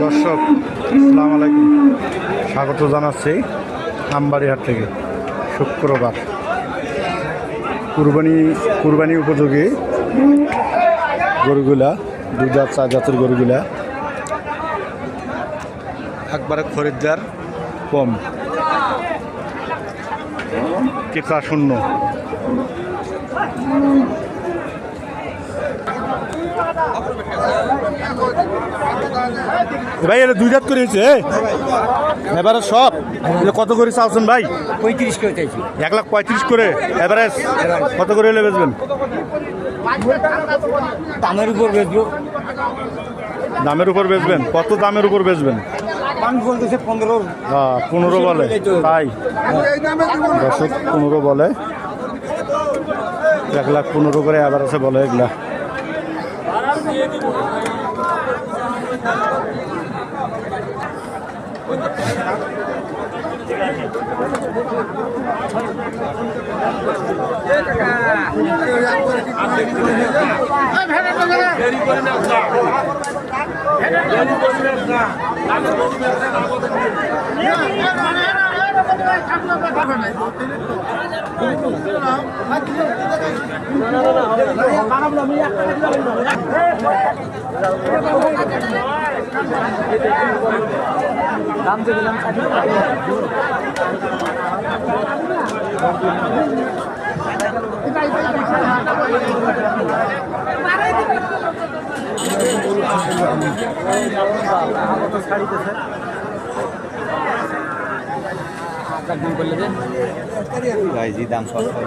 দর্শক আসসালামু আলাইকুম, স্বাগত জানাচ্ছি আমবাড়িহাট থেকে। শুক্রবার কুরবানি উপযোগী গরুগুলা, 2 জাত 4 জাতের গরুগুলা একবারে খরিদ্দার কম, ক্রেতা শূন্য। ভাই এটা 2 জাত করে হয়েছে এবারে সব কত করে চাওছেন ভাই? 35 করে চাইছি। 1,35,000 করে এভারেজ কত করে হলে বেচবেন? দামের উপর বেচবো। দামের উপর বেচবেন? কত দামের উপর বেচবেন? আমি বলতেছে 15। 15 বলে, তাই 15 বলে, 1,15,000 করে এভারেজে বলে এগুলা। দাম দিয়ে দিলাম। দাম সস্তা।